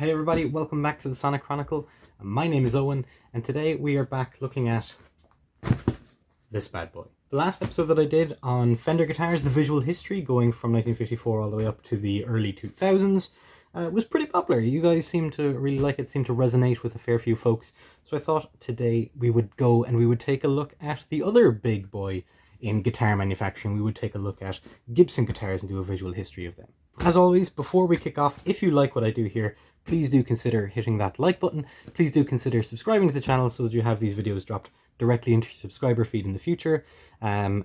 Hey everybody, welcome back to the Sonic Chronicle. My name is Owen, and today we are back looking at this bad boy. The last episode that I did on Fender guitars, the visual history, going from 1954 all the way up to the early 2000s, was pretty popular. You guys seem to really like it, seem to resonate with a fair few folks. So I thought today we would go and we would take a look at the other big boy in guitar manufacturing. We would take a look at Gibson guitars and do a visual history of them. As always, before we kick off, if you like what I do here, please do consider hitting that like button. Please do consider subscribing to the channel so that you have these videos dropped directly into your subscriber feed in the future. Leave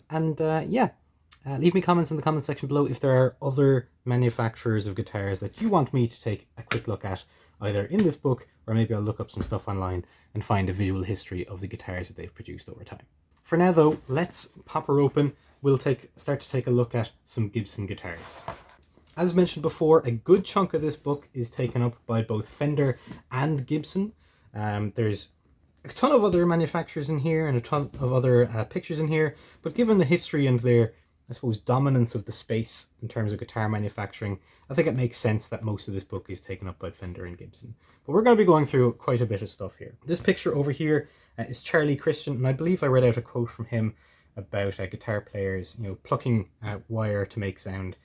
me comments in the comment section below if there are other manufacturers of guitars that you want me to take a quick look at, either in this book or maybe I'll look up some stuff online and find a visual history of the guitars that they've produced over time. For now though, let's pop her open. We'll start to take a look at some Gibson guitars. As mentioned before, a good chunk of this book is taken up by both Fender and Gibson. There's a ton of other manufacturers in here and a ton of other pictures in here, but given the history and their, I suppose, dominance of the space in terms of guitar manufacturing, I think it makes sense that most of this book is taken up by Fender and Gibson. But we're going to be going through quite a bit of stuff here. This picture over here is Charlie Christian, and I believe I read out a quote from him about guitar players, plucking wire to make sound.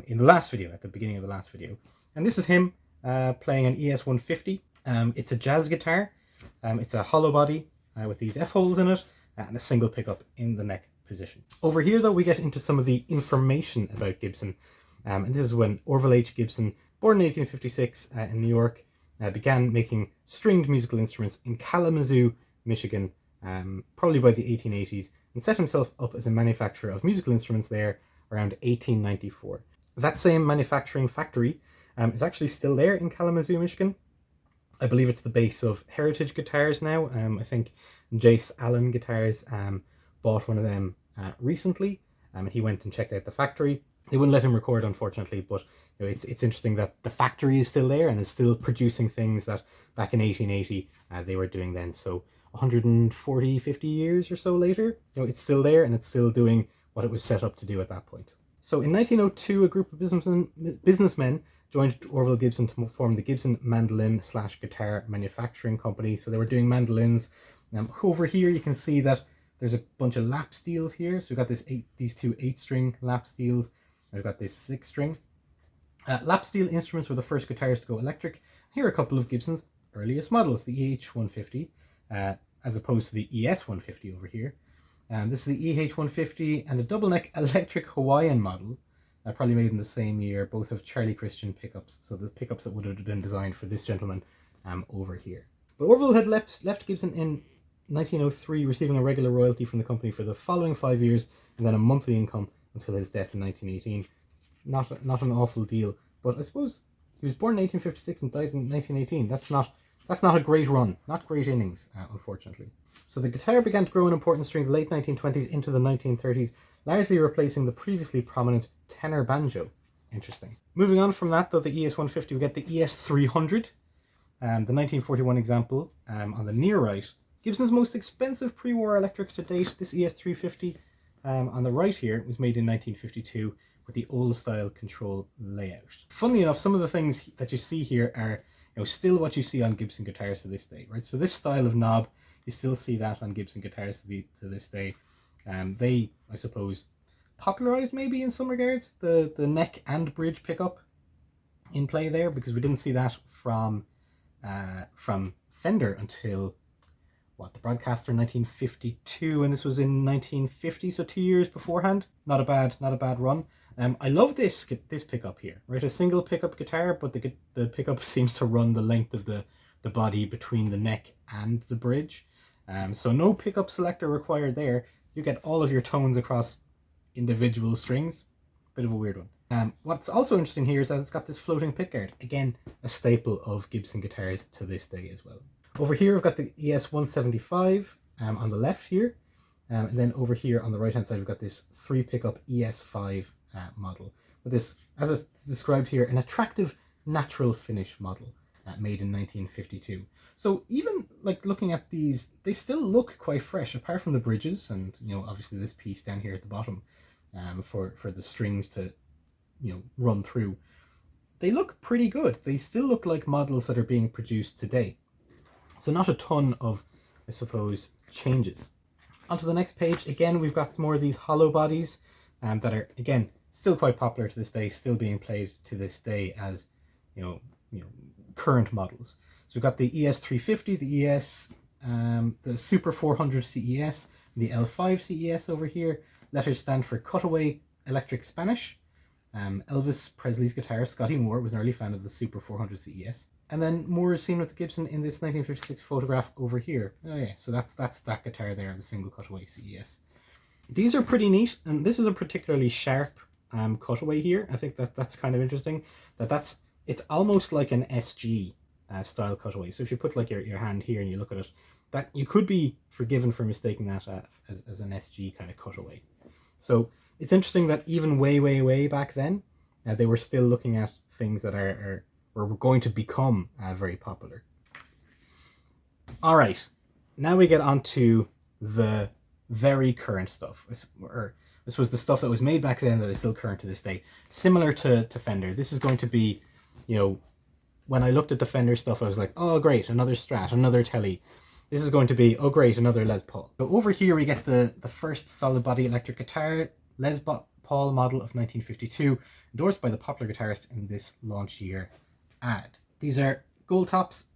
In the last video, at the beginning of the last video. And this is him playing an ES-150. It's a jazz guitar. It's a hollow body with these F-holes in it and a single pickup in the neck position. Over here though, we get into some of the information about Gibson. And this is when Orville H. Gibson, born in 1856 in New York, began making stringed musical instruments in Kalamazoo, Michigan, probably by the 1880s, and set himself up as a manufacturer of musical instruments there around 1894. That same manufacturing factory is actually still there in Kalamazoo, Michigan. I believe it's the base of Heritage Guitars now. I think Jace Allen Guitars bought one of them recently, and he went and checked out the factory. They wouldn't let him record, unfortunately, but it's interesting that the factory is still there and is still producing things that back in 1880 they were doing then. So 140, 50 years or so later, it's still there and it's still doing what it was set up to do at that point. So in 1902, a group of businessmen joined Orville Gibson to form the Gibson Mandolin / Guitar Manufacturing Company. So they were doing mandolins. Over here you can see that there's a bunch of lap steels here. So we've got these two 8-string lap steels. We've got this 6-string. Lap steel instruments were the first guitars to go electric. Here are a couple of Gibson's earliest models, the EH-150 as opposed to the ES-150 over here. This is the EH-150 and a double neck electric Hawaiian model, probably made in the same year. Both have Charlie Christian pickups, so the pickups that would have been designed for this gentleman over here. But Orville had left Gibson in 1903, receiving a regular royalty from the company for the following 5 years, and then a monthly income until his death in 1918. Not an awful deal, but I suppose he was born in 1856 and died in 1918. That's not a great run, not great innings, unfortunately. So the guitar began to grow in importance during the late 1920s into the 1930s, largely replacing the previously prominent tenor banjo. Interesting. Moving on from that, though, the ES-150, we get the ES-300, the 1941 example on the near right. Gibson's most expensive pre-war electric to date, this ES-350 on the right here, was made in 1952 with the old-style control layout. Funnily enough, some of the things that you see here are still what you see on Gibson guitars to this day, right? So this style of knob, you still see that on Gibson guitars to this day. They, I suppose, popularized maybe in some regards the neck and bridge pickup in play there, because we didn't see that from Fender until the Broadcaster in 1952, and this was in 1950, so 2 years beforehand. Not a bad run. I love this pickup here, right? A single pickup guitar, but the pickup seems to run the length of the body between the neck and the bridge. So no pickup selector required there. You get all of your tones across individual strings. Bit of a weird one. What's also interesting here is that it's got this floating pickguard. Again, a staple of Gibson guitars to this day as well. Over here I've got the ES-175 on the left here. And then over here on the right hand side we've got this 3-pickup ES-5 model. With this, as it's described here, an attractive natural finish model. Made in 1952. So even looking at these, they still look quite fresh, apart from the bridges and obviously this piece down here at the bottom for the strings to run through. they look pretty good. They still look like models that are being produced today. So not a ton of, I suppose, changes. Onto the next page, again, we've got more of these hollow bodies that are, again, still quite popular to this day, still being played to this day as, you know, current models. So we've got the ES350, the ES, the Super 400 CES, the L5 CES over here. Letters stand for Cutaway Electric Spanish. Elvis Presley's guitarist Scotty Moore was an early fan of the Super 400 CES. And then Moore is seen with the Gibson in this 1956 photograph over here. Oh yeah, so that's that guitar there, the single cutaway CES. These are pretty neat, and this is a particularly sharp cutaway here. I think that's kind of interesting. It's almost like an SG style cutaway. So if you put like your hand here and you look at it, that you could be forgiven for mistaking that as an SG kind of cutaway. So it's interesting that even way back then, they were still looking at things that were going to become very popular. All right, now we get on to the very current stuff, or I suppose the stuff that was made back then that is still current to this day. Similar to Fender, this is going to be, when I looked at the Fender stuff, I was like, oh great, another Strat, another Tele. This is going to be, oh great, another Les Paul. So over here we get the first solid body electric guitar, Les Paul model of 1952, endorsed by the popular guitarist in this launch year ad. These are gold tops,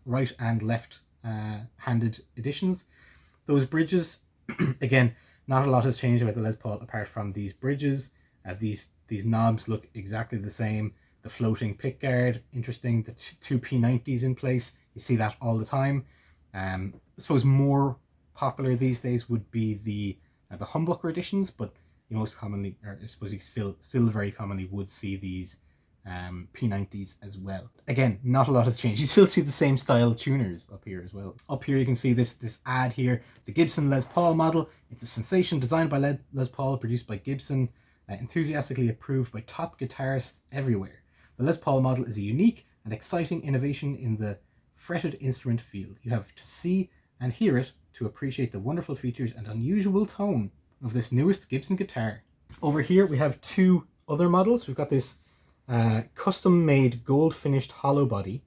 right and left handed editions. Those bridges, again, not a lot has changed about the Les Paul apart from these bridges. These knobs look exactly the same. The floating pickguard, interesting. The two P90s in place, you see that all the time. I suppose more popular these days would be the humbucker editions, but you most commonly, or I suppose you still very commonly would see these P90s as well. Again, not a lot has changed. You still see the same style tuners up here as well. Up here you can see this ad here, the Gibson Les Paul model. It's a sensation designed by Les Paul, produced by Gibson, enthusiastically approved by top guitarists everywhere. The Les Paul model is a unique and exciting innovation in the fretted instrument field. You have to see and hear it to appreciate the wonderful features and unusual tone of this newest Gibson guitar. Over here we have two other models. We've got this custom-made gold-finished hollow body,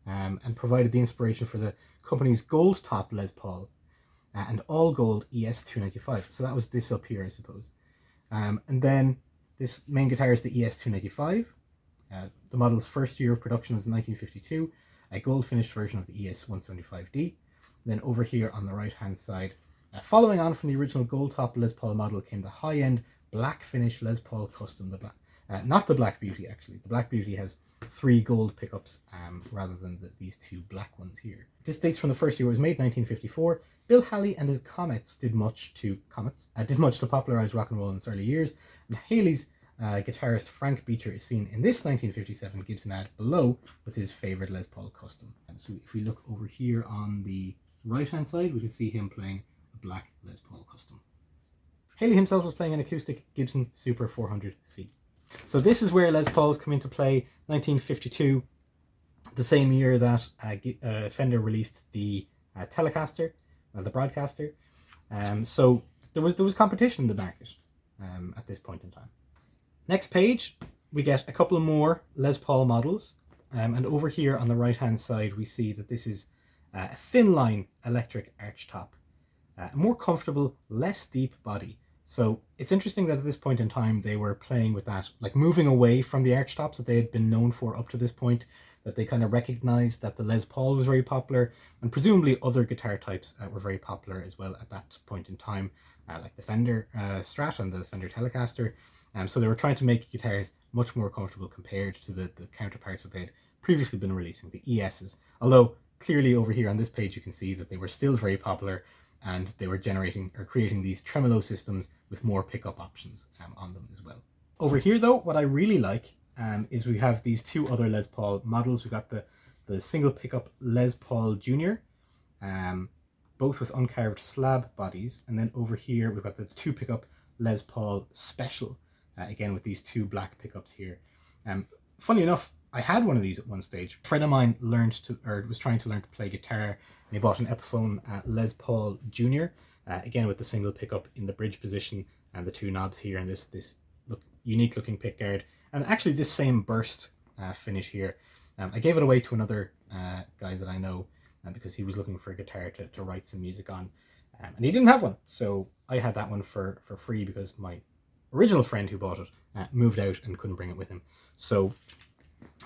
and provided the inspiration for the company's gold top Les Paul and all gold ES295. So that was this up here, I suppose. And then this main guitar is the ES295. The model's first year of production was in 1952, a gold-finished version of the ES175D. Then over here on the right-hand side, following on from the original gold top Les Paul model, came the high-end black finish Les Paul Custom, not the Black Beauty actually. The Black Beauty has 3 gold pickups rather than these 2 black ones here. This dates from the first year. It was made 1954. Bill Haley and his Comets did much to popularize rock and roll in its early years. And Haley's guitarist Frank Beecher is seen in this 1957 Gibson ad below with his favorite Les Paul Custom. And so if we look over here on the right hand side, we can see him playing a black Les Paul Custom. Haley himself was playing an acoustic Gibson Super 400C. So this is where Les Pauls come into play, 1952, the same year that Fender released the Telecaster, the Broadcaster. So there was competition in the market at this point in time. Next page, we get a couple more Les Paul models. And over here on the right-hand side, we see that this is a thin line electric arch top, a more comfortable, less deep body. So it's interesting that at this point in time, they were playing with that, like moving away from the arch tops that they had been known for up to this point, that they kind of recognized that the Les Paul was very popular, and presumably other guitar types were very popular as well at that point in time, like the Fender Strat and the Fender Telecaster. So they were trying to make guitars much more comfortable compared to the counterparts that they had previously been releasing, the ESs. Although clearly over here on this page you can see that they were still very popular, and they were creating these tremolo systems with more pickup options on them as well. Over here though, what I really like is we have these 2 other Les Paul models. We've got the single pickup Les Paul Junior, both with uncarved slab bodies, and then over here we've got the 2 pickup Les Paul Special, again with these 2 black pickups here. Funny enough, I had one of these at one stage. A friend of mine was trying to learn to play guitar, and he bought an Epiphone Les Paul Junior, again with the single pickup in the bridge position and the 2 knobs here, and this unique looking pickguard, and actually this same burst finish here. I gave it away to another guy that I know because he was looking for a guitar to write some music on, and he didn't have one, so I had that one for free because my original friend who bought it moved out and couldn't bring it with him, so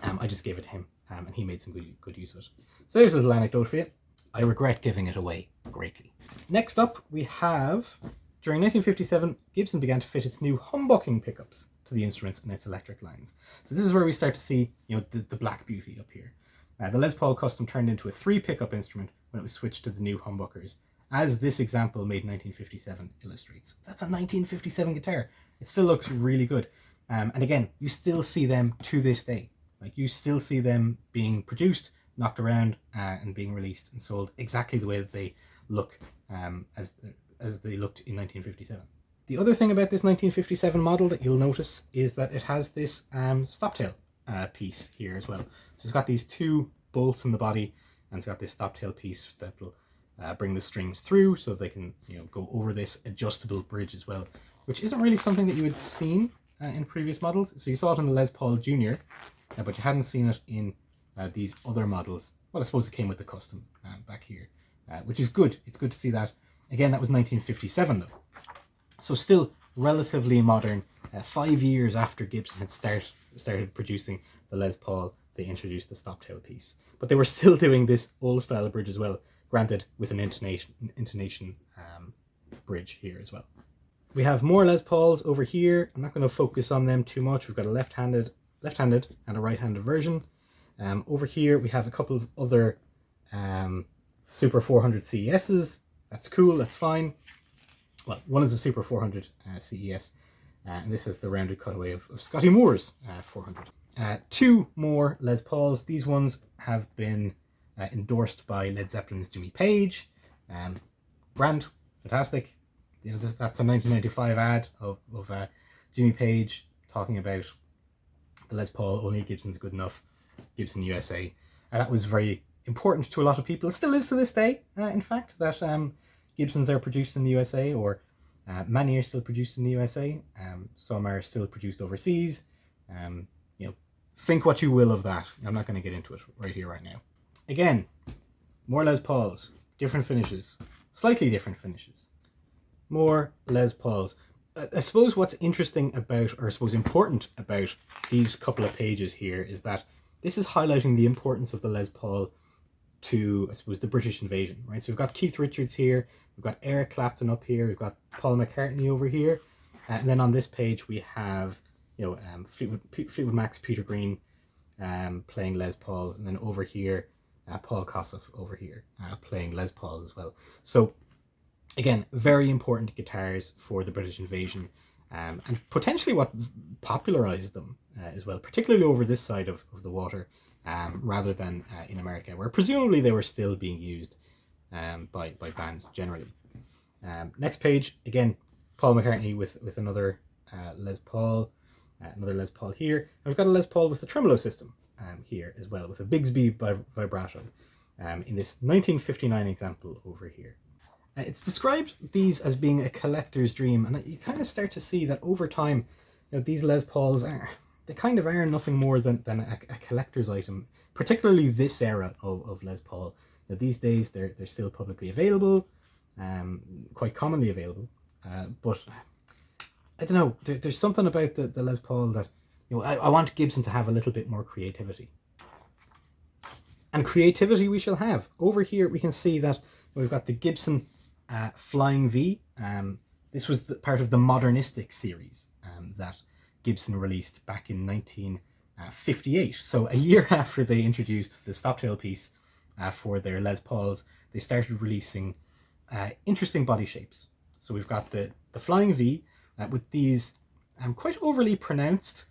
I just gave it to him, and he made some good use of it. So there's a little anecdote for you. I regret giving it away greatly. Next up, we have, during 1957, Gibson began to fit its new humbucking pickups to the instruments and its electric lines. So this is where we start to see, the Black Beauty up here. The Les Paul Custom turned into a 3-pickup instrument when it was switched to the new humbuckers, as this example made 1957 illustrates. That's a 1957 guitar. It still looks really good. And again, you still see them to this day. Like, you still see them being produced, knocked around, and being released and sold exactly the way that they look as they looked in 1957. The other thing about this 1957 model that you'll notice is that it has this stoptail piece here as well. So it's got these 2 bolts in the body, and it's got this stoptail piece that'll bring the strings through so they can go over this adjustable bridge as well, which isn't really something that you had seen in previous models. So you saw it in the Les Paul Junior, but you hadn't seen it in these other models. Well, I suppose it came with the custom back here, which is good. It's good to see that. Again, that was 1957 though. So still relatively modern. 5 years after Gibson had started producing the Les Paul, they introduced the stoptail piece. But they were still doing this old style bridge as well, granted with an intonation bridge here as well. We have more Les Pauls over here. I'm not going to focus on them too much. We've got a left-handed and a right-handed version. Over here we have a couple of other Super 400 CESs. That's cool, that's fine. Well, one is a Super 400 CES, and this is the rounded cutaway of Scotty Moore's 400. 2 more Les Pauls. These ones have been endorsed by Led Zeppelin's Jimmy Page. Brand, fantastic. That's a 1995 ad of Jimmy Page talking about the Les Paul, only Gibson's good enough, Gibson USA. That was very important to a lot of people. It still is to this day, in fact, that Gibsons are produced in the USA, or many are still produced in the USA. Some are still produced overseas. Think what you will of that. I'm not going to get into it right here, right now. Again, more Les Pauls, different finishes, slightly different finishes. More Les Pauls. I suppose what's interesting about, or I suppose important about these couple of pages here is that this is highlighting the importance of the Les Paul to, I suppose, the British invasion, right? So we've got Keith Richards here, we've got Eric Clapton up here, we've got Paul McCartney over here, and then on this page we have, Fleetwood Mac's Peter Green playing Les Pauls, and then over here, Paul Kossoff over here playing Les Pauls as well. So again, very important guitars for the British invasion, and potentially what popularized them as well, particularly over this side of the water, rather than in America, where presumably they were still being used by bands generally. Next page, again, Paul McCartney with another Les Paul, another Les Paul here. And we've got a Les Paul with the tremolo system here as well, with a Bigsby vibrato in this 1959 example over here. It's described these as being a collector's dream, and you kind of start to see that over time, these Les Pauls they kind of are nothing more than a collector's item, particularly this era of Les Paul. These days they're still publicly available, quite commonly available, but I don't know, there's something about the Les Paul that I want Gibson to have a little bit more creativity. And creativity we shall have. Over here we can see that we've got the Gibson Flying V. This was part of the Modernistic series that Gibson released back in 1958. So a year after they introduced the stoptail piece for their Les Pauls, they started releasing interesting body shapes. So we've got the Flying V with these quite overly pronounced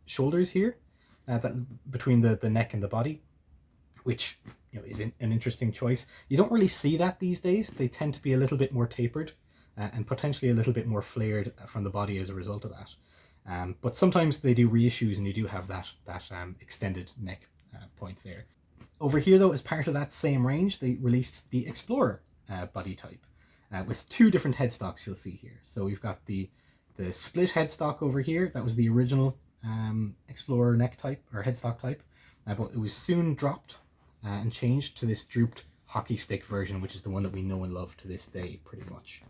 shoulders here, that between the neck and the body, which is an interesting choice. You don't really see that these days. They tend to be a little bit more tapered and potentially a little bit more flared from the body as a result of that. But sometimes they do reissues and you do have that extended neck point there. Over here though, as part of that same range, they released the Explorer body type with 2 different headstocks you'll see here. So we've got the split headstock over here. That was the original Explorer neck type or headstock type, but it was soon dropped and changed to this drooped hockey stick version, which is the one that we know and love to this day, pretty much.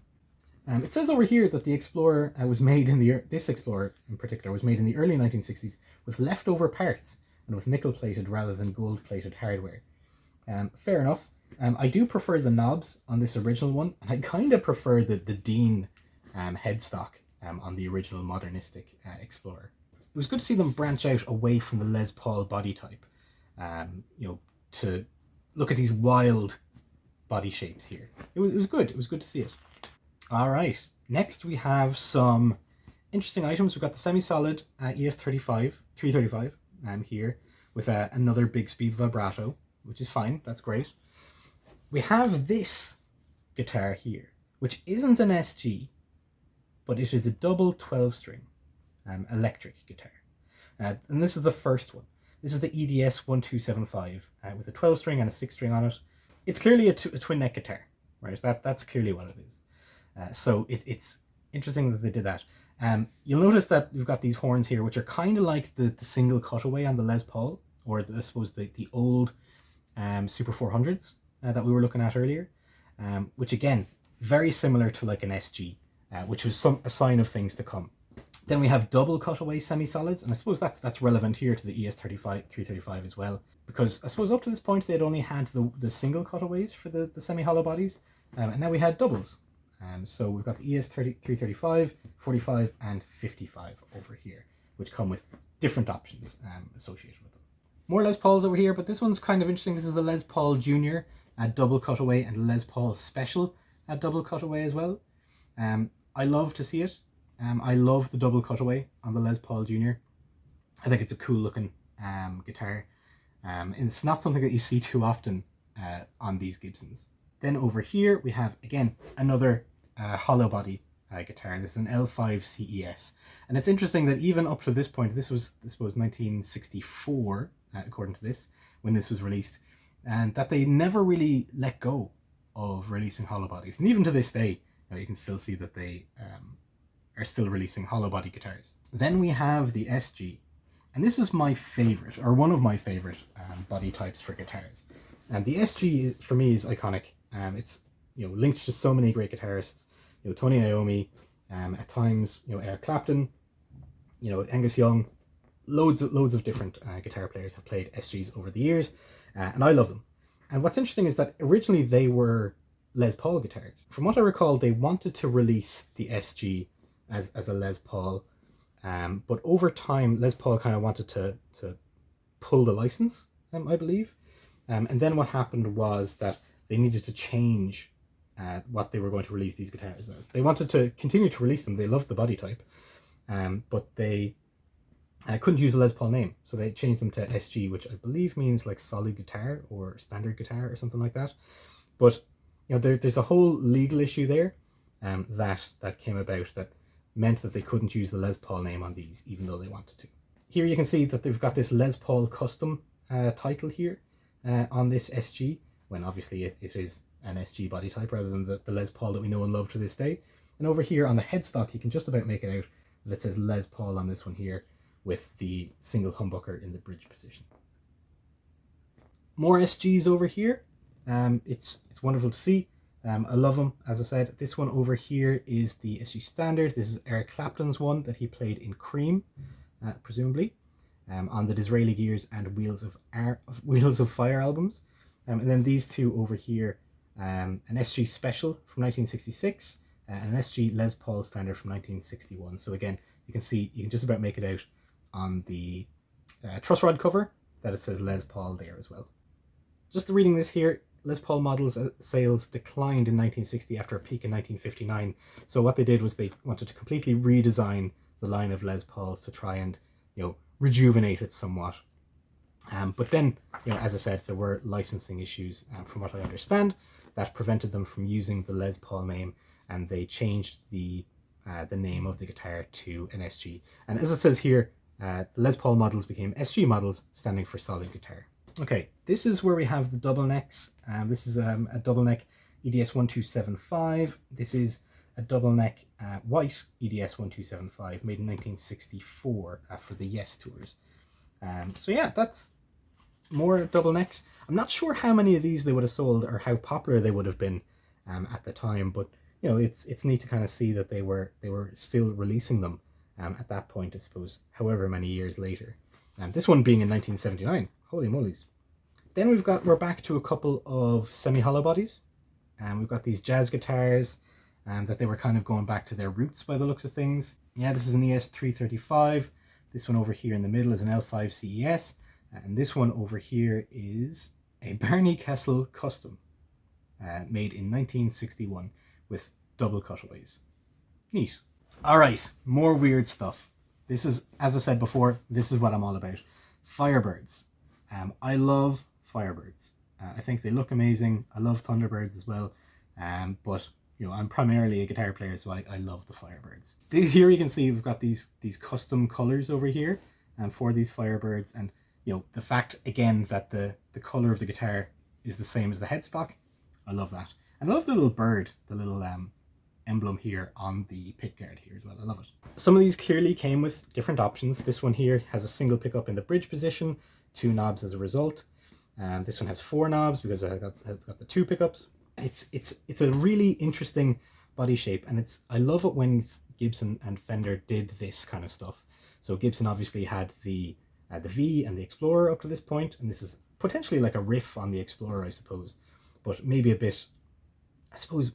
It says over here that the Explorer was made in this Explorer in particular was made in the early 1960s with leftover parts and with nickel-plated rather than gold-plated hardware. Fair enough. I do prefer the knobs on this original one, and I kind of prefer the Dean headstock on the original modernistic Explorer. It was good to see them branch out away from the Les Paul body type, to look at these wild body shapes here. It was good. It was good to see it. All right. Next, we have some interesting items. We've got the semi-solid ES35 335 here with another big speed vibrato, which is fine. That's great. We have this guitar here, which isn't an SG, but it is a double 12-string electric guitar. And this is the first one. This is the EDS 1275 with a 12-string and a 6-string on it. It's clearly a twin neck guitar, right? That's clearly what it is. So it's interesting that they did that. You'll notice that we've got these horns here, which are kind of like the single cutaway on the Les Paul, or I suppose the old Super 400s that we were looking at earlier, which again, very similar to like an SG, which was a sign of things to come. Then we have double cutaway semi-solids, and I suppose that's relevant here to the ES35 335 as well, because I suppose up to this point they'd only had the single cutaways for the semi-hollow bodies, and now we had doubles. So we've got the ES335, 45 and 55 over here, which come with different options associated with them. More Les Pauls over here, but this one's kind of interesting. This is the Les Paul Junior double cutaway and Les Paul Special double cutaway as well. I love to see it. I love the double cutaway on the Les Paul Junior. I think it's a cool looking guitar. And it's not something that you see too often on these Gibsons. Then over here we have, again, another hollow body guitar. This is an L5 CES. And it's interesting that even up to this point, this was 1964, according to this, when this was released, and that they never really let go of releasing hollow bodies. And even to this day, you can still see that they are still releasing hollow body guitars. Then we have the SG. And this is my favorite, or one of my favorite body types for guitars. And the SG for me is iconic. It's linked to so many great guitarists. Tony Iommi, at times Eric Clapton, Angus Young, loads of different guitar players have played SGs over the years, and I love them. And what's interesting is that originally they were Les Paul guitars. From what I recall, they wanted to release the SG as a Les Paul, but over time Les Paul kind of wanted to pull the license, I believe. And then what happened was that they needed to change what they were going to release these guitars as. They wanted to continue to release them. They loved the body type, but they couldn't use the Les Paul name. So they changed them to SG, which I believe means like solid guitar or standard guitar or something like that. But there's a whole legal issue there that came about that meant that they couldn't use the Les Paul name on these, even though they wanted to. Here you can see that they've got this Les Paul custom title here on this SG, when obviously it is an SG body type rather than the Les Paul that we know and love to this day. And over here on the headstock, you can just about make it out that it says Les Paul on this one here with the single humbucker in the bridge position. More SGs over here. It's wonderful to see. I love them, as I said. This one over here is the SG Standard. This is Eric Clapton's one that he played in Cream, presumably, on the Disraeli Gears and Wheels of Fire albums. And then these two over here, an SG Special from 1966 and an SG Les Paul Standard from 1961. So again, you can just about make it out on the truss rod cover that it says Les Paul there as well. Just reading this here, Les Paul models sales declined in 1960 after a peak in 1959. So what they did was they wanted to completely redesign the line of Les Pauls to try and rejuvenate it somewhat. But then, as I said, there were licensing issues, from what I understand, that prevented them from using the Les Paul name, and they changed the name of the guitar to an SG. And as it says here, the Les Paul models became SG models, standing for solid guitar. Okay, this is where we have the double necks. This is a double neck EDS 1275. This is a double neck white EDS 1275 made in 1964 for the Yes tours. So yeah, that's more double necks. I'm not sure how many of these they would have sold or how popular they would have been at the time, but you know, it's neat to kind of see that they were still releasing them at that point, I suppose, however many years later. This one being in 1979. Holy moly's. Then we're back to a couple of semi-hollow bodies. We've got these jazz guitars that they were kind of going back to their roots by the looks of things. Yeah, this is an ES335. This one over here in the middle is an L5 CES. And this one over here is a Barney Kessel Custom, made in 1961 with double cutaways. Neat. All right, more weird stuff. This is, as I said before, this is what I'm all about. Firebirds. I love Firebirds. I think they look amazing. I love Thunderbirds as well. But you know, I'm primarily a guitar player, so I love the Firebirds. Here you can see we've got these custom colors over here for these Firebirds, and you know, the fact again that the color of the guitar is the same as the headstock. I love that. And I love the little bird, the little emblem here on the pickguard here as well. I love it. Some of these clearly came with different options. This one here has a single pickup in the bridge position, 2 knobs as a result. This one has 4 knobs because I've got the 2 pickups. It's a really interesting body shape, and I love it when Gibson and Fender did this kind of stuff. So Gibson obviously had the V and the Explorer up to this point, and this is potentially like a riff on the Explorer, I suppose, but maybe a bit, I suppose,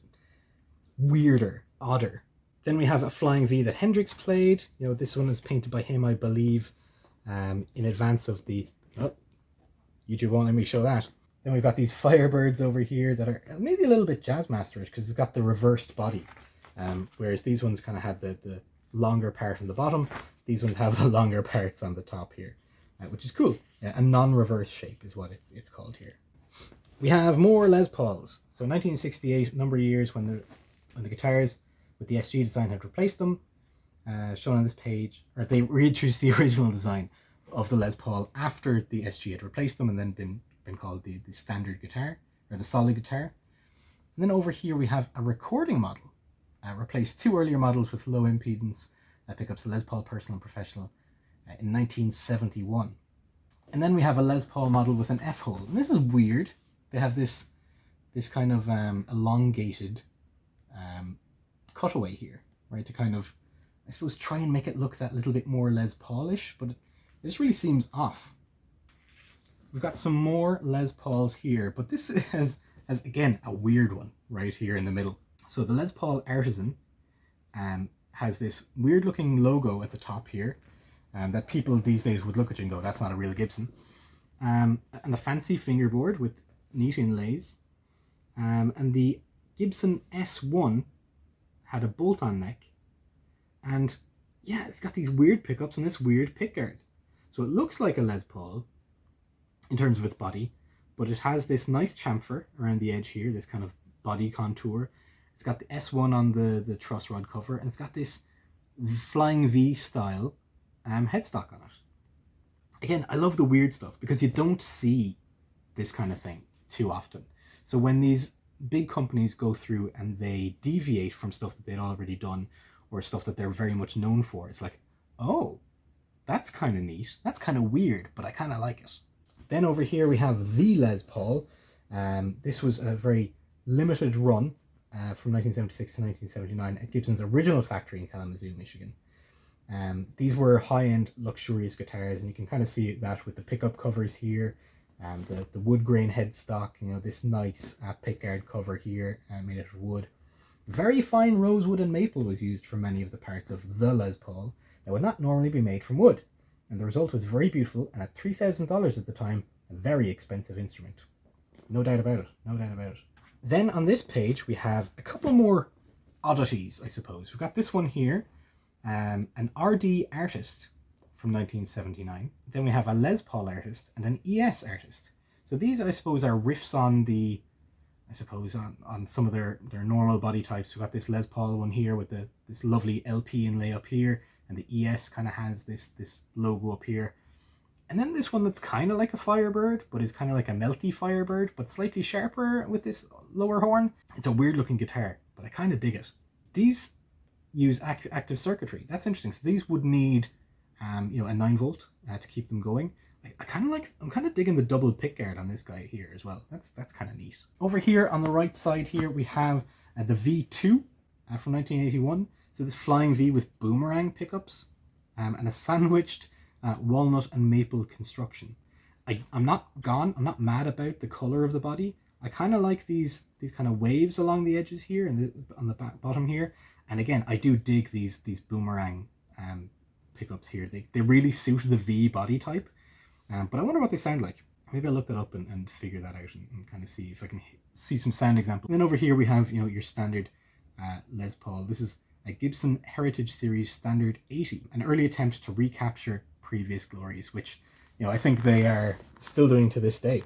weirder, odder. Then we have a Flying V that Hendrix played. You know, this one is painted by him, I believe, in advance of the... Oh, YouTube won't let me show that. Then we've got these Firebirds over here that are maybe a little bit Jazzmasterish because it's got the reversed body, whereas these ones kind of have the longer part on the bottom. These ones have the longer parts on the top here, which is cool. A non-reverse shape is what it's called here. We have more Les Pauls. So 1968, number of years when the guitars with the SG design had replaced them, shown on this page, or they reintroduced the original design of the Les Paul after the SG had replaced them and then been called the standard guitar, or the solid guitar. And then over here we have a recording model, replaced 2 earlier models with low impedance pickups, the Les Paul Personal and Professional, in 1971. And then we have a Les Paul model with an F-hole. And this is weird. They have this kind of elongated cutaway here, right, to kind of, I suppose, try and make it look that little bit more Les Paulish, but it just really seems off. We've got some more Les Pauls here, but this has again a weird one right here in the middle. So the Les Paul Artisan has this weird looking logo at the top here that people these days would look at you and go, that's not a real Gibson. And a fancy fingerboard with neat inlays. And the Gibson S1 had a bolt-on neck. And yeah, it's got these weird pickups and this weird pickguard. So it looks like a Les Paul in terms of its body, but it has this nice chamfer around the edge here, this kind of body contour. It's got the S1 on the truss rod cover, and it's got this Flying V style headstock on it. Again, I love the weird stuff because you don't see this kind of thing too often. So when these big companies go through and they deviate from stuff that they'd already done or stuff that they're very much known for, it's like, oh, that's kind of neat. That's kind of weird, but I kind of like it. Then over here we have the Les Paul. This was a very limited run from 1976 to 1979 at Gibson's original factory in Kalamazoo, Michigan. These were high-end luxurious guitars, and you can kind of see that with the pickup covers here, the wood grain headstock, you know, this nice pickguard cover here made out of wood. Very fine rosewood and maple was used for many of the parts of the Les Paul that would not normally be made from wood, and the result was very beautiful, and at $3,000 at the time, a very expensive instrument. No doubt about it, no doubt about it. Then on this page we have a couple more oddities, I suppose. We've got this one here, an RD Artist from 1979. Then we have a Les Paul Artist and an ES Artist. So these, I suppose, are riffs on the, I suppose, on some of their normal body types. We've got this Les Paul one here with this lovely LP inlay up here, and the ES kind of has this logo up here. And then this one that's kind of like a Firebird, but is kind of like a melty Firebird, but slightly sharper with this lower horn. It's a weird looking guitar, but I kind of dig it. these use active circuitry. That's interesting. So these would need, you know, a 9-volt to keep them going. I'm kind of digging the double pickguard on this guy here as well. That's kind of neat. Over here on the right side here, we have the V2 from 1981. So this flying V with boomerang pickups and a sandwiched walnut and maple construction. I'm not mad about the color of the body. I kind of like these kind of waves along the edges here and on the bottom here. And again, I do dig these boomerang pickups here. They really suit the V body type. But I wonder what they sound like. Maybe I'll look that up and figure that out and kind of see if I can see some sound examples. And then over here we have, you know, your standard Les Paul. This is a Gibson Heritage Series Standard 80, an early attempt to recapture previous glories, which, you know, I think they are still doing to this day.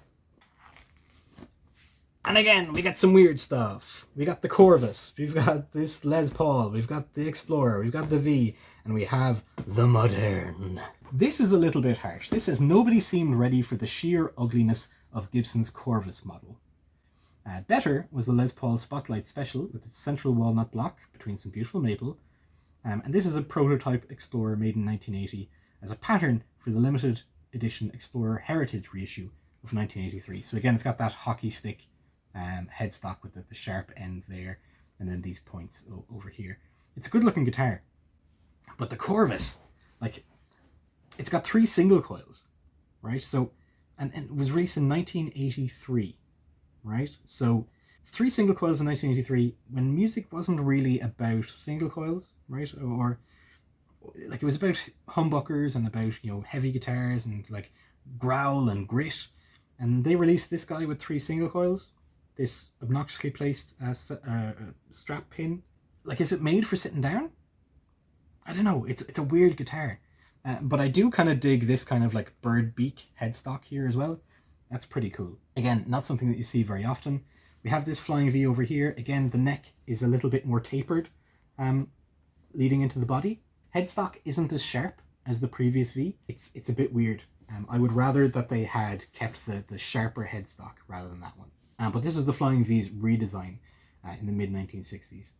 And again, we got some weird stuff. We got the Corvus, we've got this Les Paul, we've got the Explorer, we've got the V, and we have the Modern. This is a little bit harsh. This says, nobody seemed ready for the sheer ugliness of Gibson's Corvus model. Better was the Les Paul Spotlight Special with its central walnut block between some beautiful maple. And this is a prototype Explorer made in 1980 as a pattern for the limited edition Explorer Heritage reissue of 1983. So again, it's got that hockey stick headstock with the sharp end there, and then these points over here. It's a good looking guitar, but the Corvus, like, it's got 3 single coils, right? So, and it was released in 1983, right? So 3 single coils in 1983 when music wasn't really about single coils, right? Or like, it was about humbuckers and about, you know, heavy guitars and like growl and grit. And they released this guy with 3 single coils. This obnoxiously placed strap pin. Like, is it made for sitting down? I don't know. It's a weird guitar. But I do kind of dig this kind of like bird beak headstock here as well. That's pretty cool. Again, not something that you see very often. We have this Flying V over here. Again, the neck is a little bit more tapered, leading into the body. Headstock isn't as sharp as the previous V. It's a bit weird. I would rather that they had kept the sharper headstock rather than that one. But this is the Flying V's redesign in the mid-1960s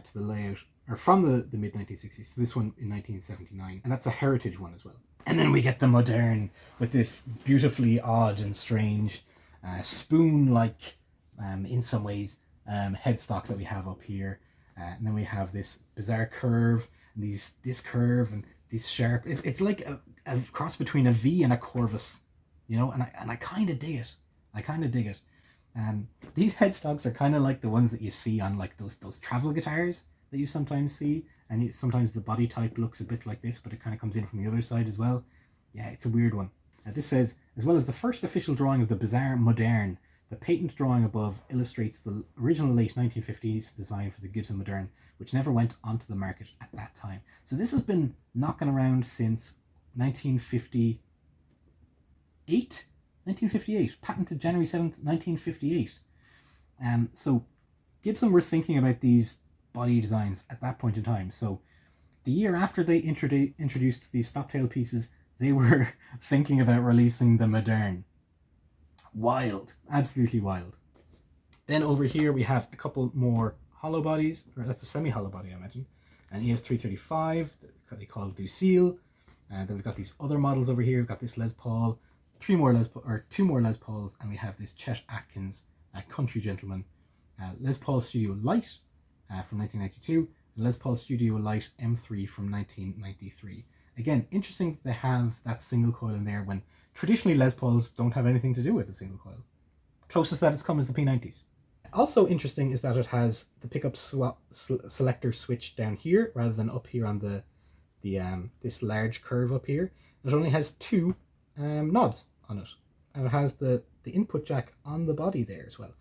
to the layout, or from the mid-1960s to this one in 1979. And that's a heritage one as well. And then we get the Modern with this beautifully odd and strange spoon-like, in some ways, headstock that we have up here. And then we have this bizarre curve, and this curve, and these sharp... It's like a cross between a V and a Corvus, you know? And I kind of dig it. I kind of dig it. These headstocks are kind of like the ones that you see on like those travel guitars that you sometimes see, and sometimes the body type looks a bit like this, but it kind of comes in from the other side as well. Yeah, it's a weird one. This says, as well as the first official drawing of the bizarre Modern, the patent drawing above illustrates the original late 1950s design for the Gibson Modern, which never went onto the market at that time. So this has been knocking around since 1958. 1958, patented January 7th, 1958. So Gibson were thinking about these body designs at that point in time. So the year after they introduced these stoptail pieces, they were thinking about releasing the Modern. Wild, absolutely wild. Then over here we have a couple more hollow bodies, or that's a semi-hollow body, I imagine. An ES335, they call Lucille. Then we've got these other models over here. We've got this Les Paul, two more Les Pauls, and we have this Chet Atkins Country Gentleman Les Paul Studio Light from 1992, and Les Paul Studio Light M3 from 1993. Again, interesting that they have that single coil in there when traditionally Les Pauls don't have anything to do with a single coil. Closest that it's come is the P90s. Also interesting is that it has the pickup selector switch down here rather than up here on the this large curve up here. It only has 2 knobs on it, and it has the input jack on the body there as well.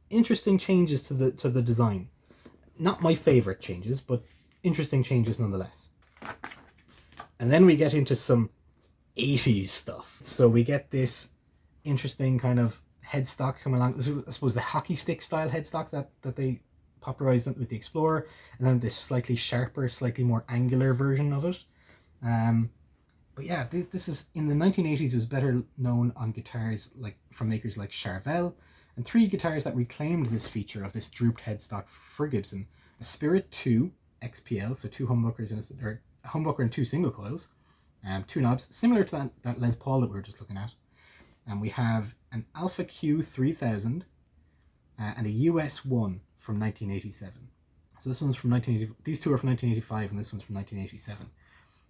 Interesting changes to the design. Not my favorite changes, but interesting changes nonetheless. And then we get into some 80s stuff. So we get this interesting kind of headstock coming along. I suppose the hockey stick style headstock that they popularized with the Explorer, and then this slightly sharper, slightly more angular version of it. But yeah, this is in the 1980s. It was better known on guitars like from makers like Charvel, and 3 guitars that reclaimed this feature of this drooped headstock for Gibson a Spirit 2 XPL, so 2 humbuckers and a humbucker and 2 single coils, 2 knobs, similar to that Les Paul that we were just looking at. And we have an Alpha Q 3000 and a US 1 from 1987. So this one's from 1980. These two are from 1985, and this one's from 1987.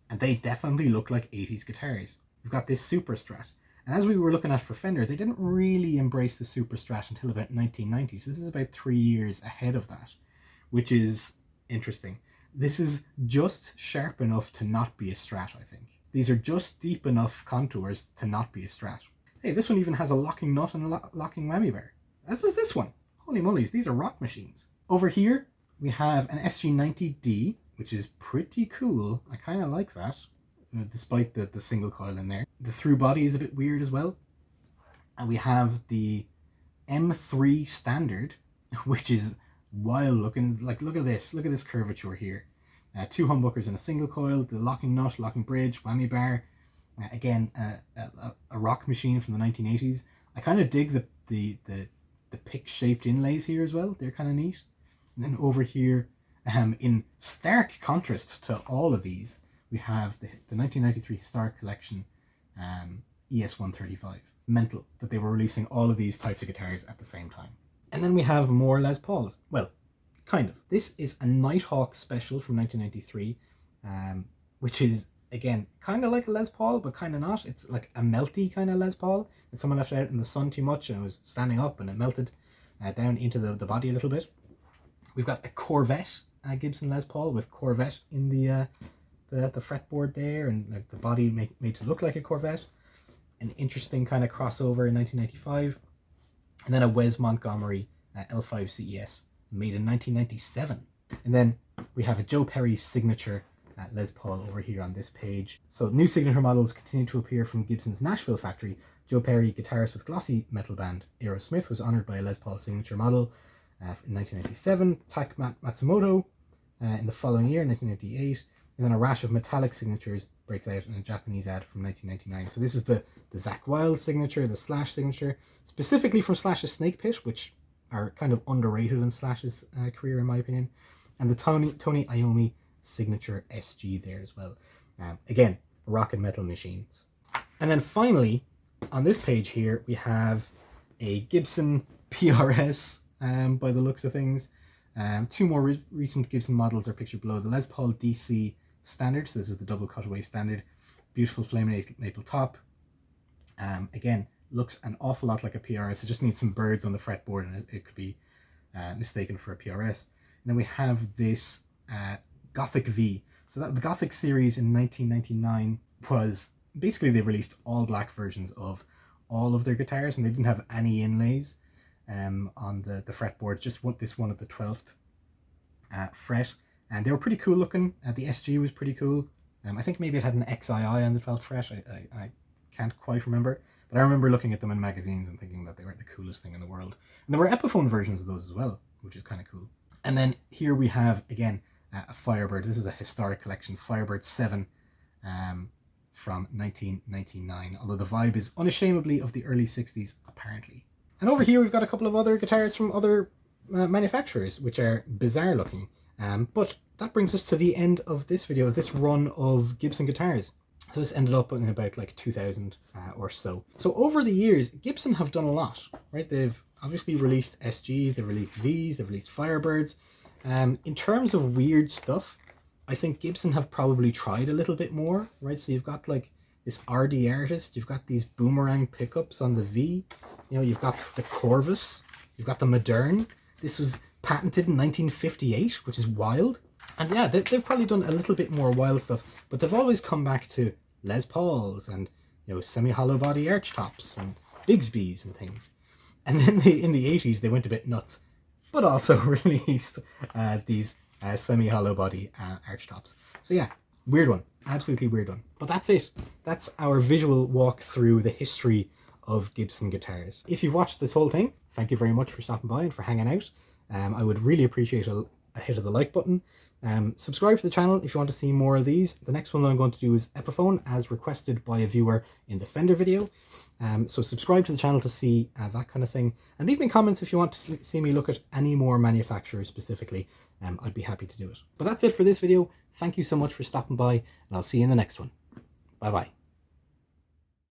And they definitely look like 80s guitars. We've got this Super Strat. And as we were looking at for Fender, they didn't really embrace the Super Strat until about 1990. So this is about 3 years ahead of that, which is interesting. This is just sharp enough to not be a Strat, I think. These are just deep enough contours to not be a Strat. Hey, this one even has a locking nut and a locking whammy bar. As does this one. Holy mollies, these are rock machines. Over here, we have an SG90D, which is pretty cool. I kind of like that, despite the single coil in there. The through body is a bit weird as well. And we have the M3 Standard, which is wild looking. Like, look at this curvature here. 2 humbuckers and a single coil, the locking nut, locking bridge, whammy bar. Again, a rock machine from the 1980s. I kind of dig the pick-shaped inlays here as well. They're kind of neat. And then over here, in stark contrast to all of these, we have the 1993 Historic Collection ES135. Mental that they were releasing all of these types of guitars at the same time. And then we have more Les Pauls. Well, kind of. This is a Nighthawk Special from 1993, which is, again, kind of like a Les Paul, but kind of not. It's like a melty kind of Les Paul that someone left out in the sun too much and it was standing up and it melted down into the body a little bit. We've got a Corvette Gibson Les Paul with Corvette in the fretboard there, and like the body made to look like a Corvette. An interesting kind of crossover in 1995. And then a Wes Montgomery L5 CES made in 1997. And then we have a Joe Perry signature Les Paul over here on this page. So new signature models continue to appear from Gibson's Nashville factory. Joe Perry, guitarist with glossy metal band Aerosmith, was honoured by a Les Paul signature model in 1997. Tak Matsumoto in the following year, 1998. And then a rash of metallic signatures breaks out in a Japanese ad from 1999. So this is the Zakk Wylde signature, the Slash signature, specifically from Slash's Snake Pit, which are kind of underrated in Slash's career in my opinion. And the Tony Iommi signature SG there as well. Again, rock and metal machines. And then finally, on this page here, we have a Gibson PRS by the looks of things. 2 more recent Gibson models are pictured below. The Les Paul DC Standard, so this is the double cutaway standard. Beautiful flame maple top. Again, looks an awful lot like a PRS. It just needs some birds on the fretboard and it could be mistaken for a PRS. And then we have this Gothic V. So that the Gothic series in 1999 was basically they released all black versions of all of their guitars, and they didn't have any inlays on the fretboard, just this one at the 12th fret. And they were pretty cool looking. The SG was pretty cool. I think maybe it had an XII on the 12th fret. I can't quite remember. But I remember looking at them in magazines and thinking that they were the coolest thing in the world. And there were Epiphone versions of those as well, which is kind of cool. And then here we have, again, a Firebird. This is a historic collection, Firebird 7 from 1999. Although the vibe is unashamedly of the early 60s, apparently. And over here we've got a couple of other guitars from other manufacturers, which are bizarre looking. But that brings us to the end of this video, this run of Gibson guitars. So this ended up in about like 2000 or so. So over the years, Gibson have done a lot, right? They've obviously released SGs, they've released Vs, they've released Firebirds. In terms of weird stuff, I think Gibson have probably tried a little bit more, right? So you've got like this RD Artist, you've got these boomerang pickups on the V, you know, you've got the Corvus, you've got the Moderne. This was patented in 1958, which is wild. And yeah, they've probably done a little bit more wild stuff, but they've always come back to Les Pauls and, you know, semi-hollow body archtops and Bigsbys and things. And then in the 80s, they went a bit nuts, but also released these semi-hollow body archtops. So yeah, weird one, absolutely weird one. But that's it. That's our visual walk through the history of Gibson guitars. If you've watched this whole thing, thank you very much for stopping by and for hanging out. I would really appreciate a a hit of the like button. Subscribe to the channel if you want to see more of these. The next one that I'm going to do is Epiphone, as requested by a viewer in the Fender video. So subscribe to the channel to see that kind of thing. And leave me comments if you want to see me look at any more manufacturers specifically. I'd be happy to do it. But that's it for this video. Thank you so much for stopping by, and I'll see you in the next one. Bye bye.